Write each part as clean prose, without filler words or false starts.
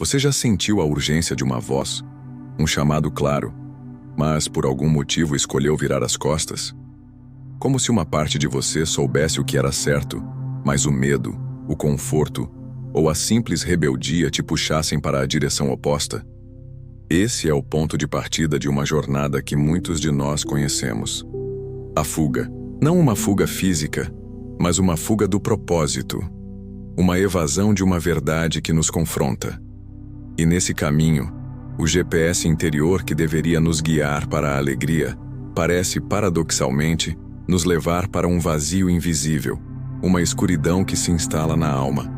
Você já sentiu a urgência de uma voz? Um chamado claro, mas por algum motivo escolheu virar as costas? Como se uma parte de você soubesse o que era certo, mas o medo, o conforto ou a simples rebeldia te puxassem para a direção oposta? Esse é o ponto de partida de uma jornada que muitos de nós conhecemos. A fuga. Não uma fuga física, mas uma fuga do propósito. Uma evasão de uma verdade que nos confronta. E nesse caminho, o GPS interior que deveria nos guiar para a alegria, parece, paradoxalmente, nos levar para um vazio invisível, uma escuridão que se instala na alma.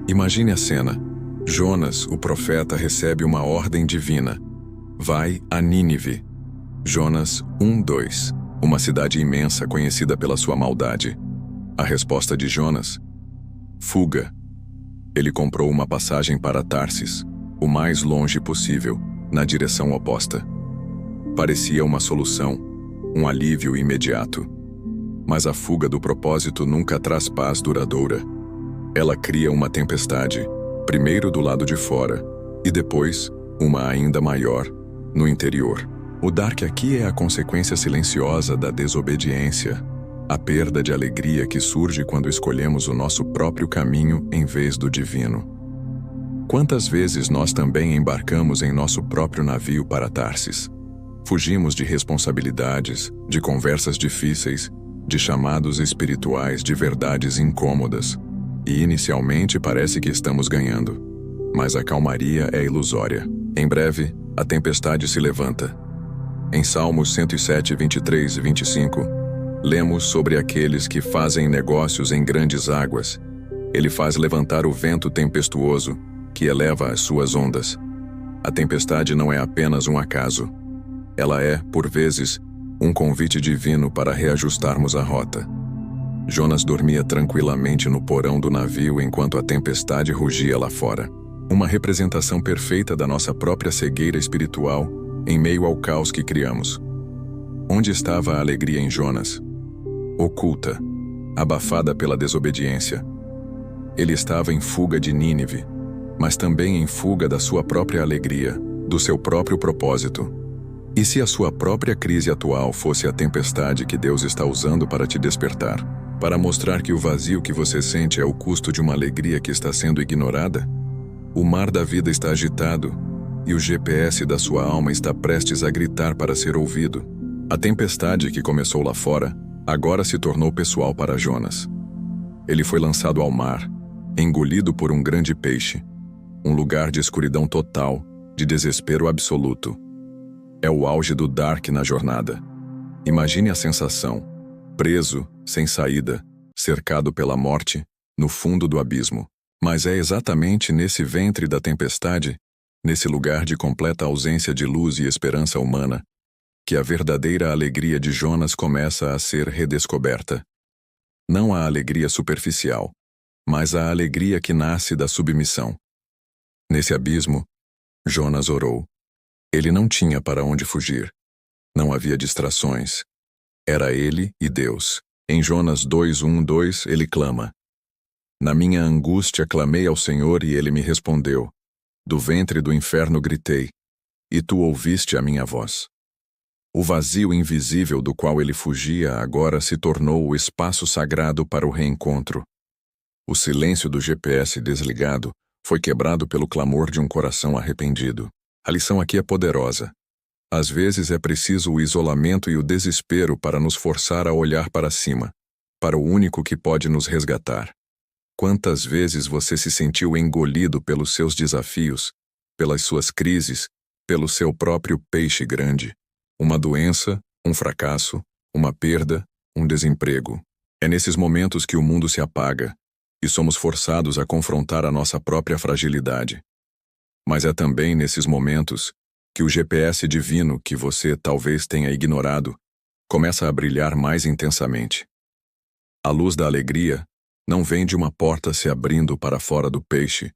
Imagine a cena. Jonas, o profeta, recebe uma ordem divina. Vai a Nínive. Jonas 1:2. Uma cidade imensa conhecida pela sua maldade. A resposta de Jonas? Fuga. Ele comprou uma passagem para Tarsis, o mais longe possível, na direção oposta. Parecia uma solução, um alívio imediato. Mas a fuga do propósito nunca traz paz duradoura. Ela cria uma tempestade, primeiro do lado de fora, e depois, uma ainda maior, no interior. O dark aqui é a consequência silenciosa da desobediência, a perda de alegria que surge quando escolhemos o nosso próprio caminho em vez do divino. Quantas vezes nós também embarcamos em nosso próprio navio para Tarsis? Fugimos de responsabilidades, de conversas difíceis, de chamados espirituais, de verdades incômodas. E inicialmente parece que estamos ganhando. Mas a calmaria é ilusória. Em breve, a tempestade se levanta. Em Salmos 107, 23 e 25, lemos sobre aqueles que fazem negócios em grandes águas. Ele faz levantar o vento tempestuoso, que eleva as suas ondas. A tempestade não é apenas um acaso. Ela é, por vezes, um convite divino para reajustarmos a rota. Jonas dormia tranquilamente no porão do navio enquanto a tempestade rugia lá fora. Uma representação perfeita da nossa própria cegueira espiritual em meio ao caos que criamos. Onde estava a alegria em Jonas? Oculta, abafada pela desobediência. Ele estava em fuga de Nínive, mas também em fuga da sua própria alegria, do seu próprio propósito. E se a sua própria crise atual fosse a tempestade que Deus está usando para te despertar, para mostrar que o vazio que você sente é o custo de uma alegria que está sendo ignorada? O mar da vida está agitado e o GPS da sua alma está prestes a gritar para ser ouvido. A tempestade que começou lá fora agora se tornou pessoal para Jonas. Ele foi lançado ao mar, engolido por um grande peixe, um lugar de escuridão total, de desespero absoluto. É o auge do dark na jornada. Imagine a sensação, preso, sem saída, cercado pela morte, no fundo do abismo. Mas é exatamente nesse ventre da tempestade, nesse lugar de completa ausência de luz e esperança humana, que a verdadeira alegria de Jonas começa a ser redescoberta. Não a alegria superficial, mas a alegria que nasce da submissão. Nesse abismo, Jonas orou. Ele não tinha para onde fugir. Não havia distrações. Era ele e Deus. Em Jonas 2:1-2, ele clama: Na minha angústia clamei ao Senhor e ele me respondeu. Do ventre do inferno gritei, e tu ouviste a minha voz. O vazio invisível do qual ele fugia agora se tornou o espaço sagrado para o reencontro. O silêncio do GPS desligado foi quebrado pelo clamor de um coração arrependido. A lição aqui é poderosa. Às vezes é preciso o isolamento e o desespero para nos forçar a olhar para cima, para o único que pode nos resgatar. Quantas vezes você se sentiu engolido pelos seus desafios, pelas suas crises, pelo seu próprio peixe grande? Uma doença, um fracasso, uma perda, um desemprego. É nesses momentos que o mundo se apaga e somos forçados a confrontar a nossa própria fragilidade. Mas é também nesses momentos que o GPS divino que você talvez tenha ignorado começa a brilhar mais intensamente. A luz da alegria não vem de uma porta se abrindo para fora do peixe,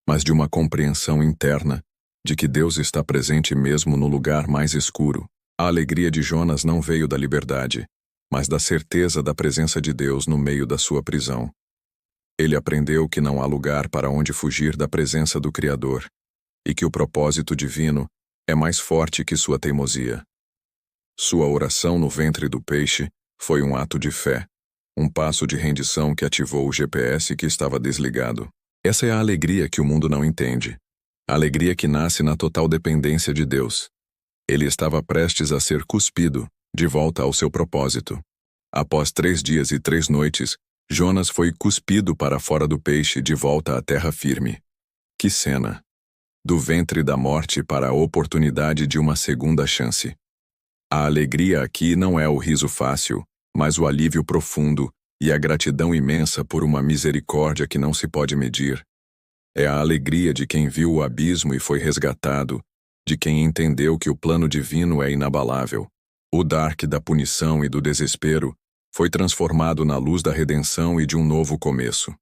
mas de uma compreensão interna de que Deus está presente mesmo no lugar mais escuro. A alegria de Jonas não veio da liberdade, mas da certeza da presença de Deus no meio da sua prisão. Ele aprendeu que não há lugar para onde fugir da presença do Criador, e que o propósito divino é mais forte que sua teimosia. Sua oração no ventre do peixe foi um ato de fé, um passo de rendição que ativou o GPS que estava desligado. Essa é a alegria que o mundo não entende. A alegria que nasce na total dependência de Deus. Ele estava prestes a ser cuspido, de volta ao seu propósito. Após 3 dias e 3 noites, Jonas foi cuspido para fora do peixe, de volta à terra firme. Que cena! Do ventre da morte para a oportunidade de uma segunda chance. A alegria aqui não é o riso fácil, mas o alívio profundo e a gratidão imensa por uma misericórdia que não se pode medir. É a alegria de quem viu o abismo e foi resgatado, de quem entendeu que o plano divino é inabalável. O dark da punição e do desespero foi transformado na luz da redenção e de um novo começo.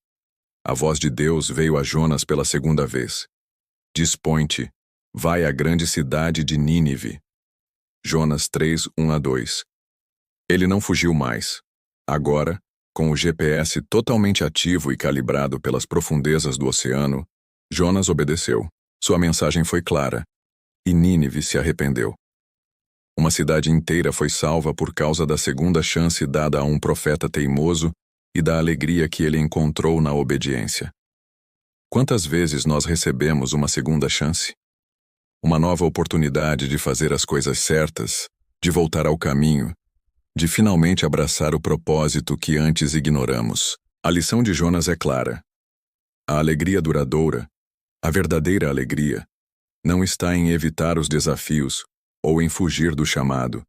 A voz de Deus veio a Jonas pela segunda vez. Dispõe-te, vai à grande cidade de Nínive. Jonas 3, 1-2. Ele não fugiu mais. Agora, com o GPS totalmente ativo e calibrado pelas profundezas do oceano, Jonas obedeceu. Sua mensagem foi clara. E Nínive se arrependeu. Uma cidade inteira foi salva por causa da segunda chance dada a um profeta teimoso e da alegria que ele encontrou na obediência. Quantas vezes nós recebemos uma segunda chance? Uma nova oportunidade de fazer as coisas certas, de voltar ao caminho, de finalmente abraçar o propósito que antes ignoramos. A lição de Jonas é clara. A alegria duradoura, a verdadeira alegria, não está em evitar os desafios ou em fugir do chamado,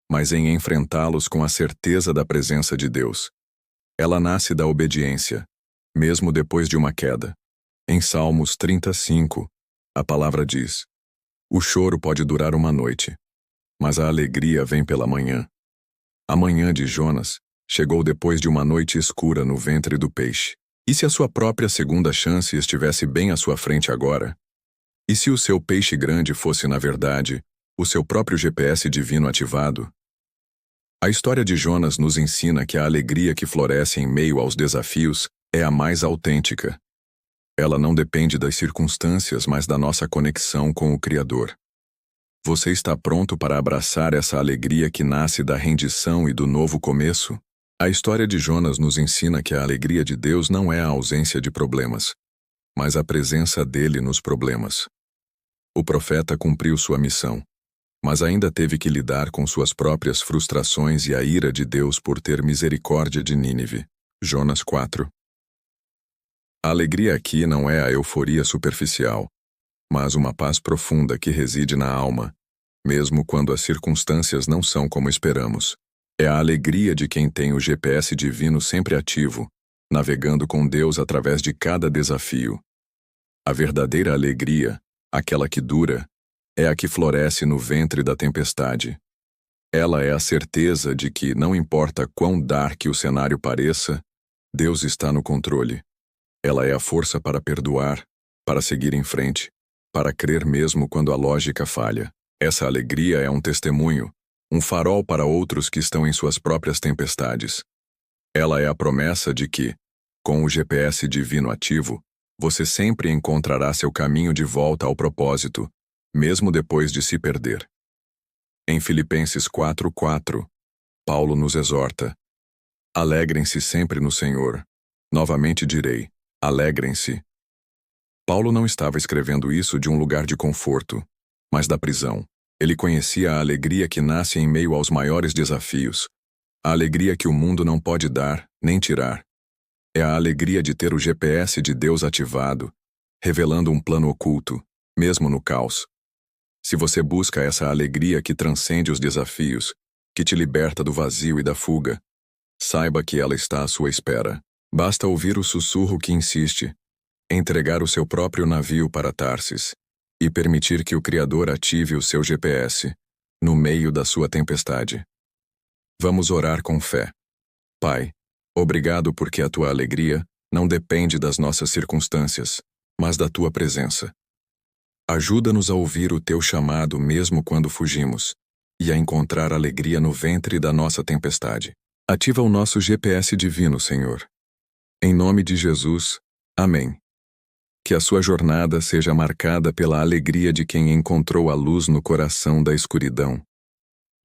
mas em enfrentá-los com a certeza da presença de Deus. Ela nasce da obediência, mesmo depois de uma queda. Em Salmos 35, a palavra diz: o choro pode durar uma noite, mas a alegria vem pela manhã. A manhã de Jonas chegou depois de uma noite escura no ventre do peixe. E se a sua própria segunda chance estivesse bem à sua frente agora? E se o seu peixe grande fosse, na verdade, o seu próprio GPS divino ativado? A história de Jonas nos ensina que a alegria que floresce em meio aos desafios é a mais autêntica. Ela não depende das circunstâncias, mas da nossa conexão com o Criador. Você está pronto para abraçar essa alegria que nasce da rendição e do novo começo? A história de Jonas nos ensina que a alegria de Deus não é a ausência de problemas, mas a presença dele nos problemas. O profeta cumpriu sua missão, mas ainda teve que lidar com suas próprias frustrações e a ira de Deus por ter misericórdia de Nínive. Jonas 4. A alegria aqui não é a euforia superficial, mas uma paz profunda que reside na alma, mesmo quando as circunstâncias não são como esperamos. É a alegria de quem tem o GPS divino sempre ativo, navegando com Deus através de cada desafio. A verdadeira alegria, aquela que dura, é a que floresce no ventre da tempestade. Ela é a certeza de que, não importa quão dark o cenário pareça, Deus está no controle. Ela é a força para perdoar, para seguir em frente, para crer mesmo quando a lógica falha. Essa alegria é um testemunho, um farol para outros que estão em suas próprias tempestades. Ela é a promessa de que, com o GPS divino ativo, você sempre encontrará seu caminho de volta ao propósito, mesmo depois de se perder. Em Filipenses 4:4, Paulo nos exorta: alegrem-se sempre no Senhor. Novamente direi: alegrem-se. Paulo não estava escrevendo isso de um lugar de conforto, mas da prisão. Ele conhecia a alegria que nasce em meio aos maiores desafios, a alegria que o mundo não pode dar, nem tirar. É a alegria de ter o GPS de Deus ativado, revelando um plano oculto, mesmo no caos. Se você busca essa alegria que transcende os desafios, que te liberta do vazio e da fuga, saiba que ela está à sua espera. Basta ouvir o sussurro que insiste, entregar o seu próprio navio para Tarsis e permitir que o Criador ative o seu GPS no meio da sua tempestade. Vamos orar com fé. Pai, obrigado porque a tua alegria não depende das nossas circunstâncias, mas da tua presença. Ajuda-nos a ouvir o teu chamado mesmo quando fugimos e a encontrar alegria no ventre da nossa tempestade. Ativa o nosso GPS divino, Senhor. Em nome de Jesus. Amém. Que a sua jornada seja marcada pela alegria de quem encontrou a luz no coração da escuridão.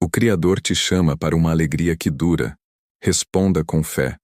O Criador te chama para uma alegria que dura. Responda com fé.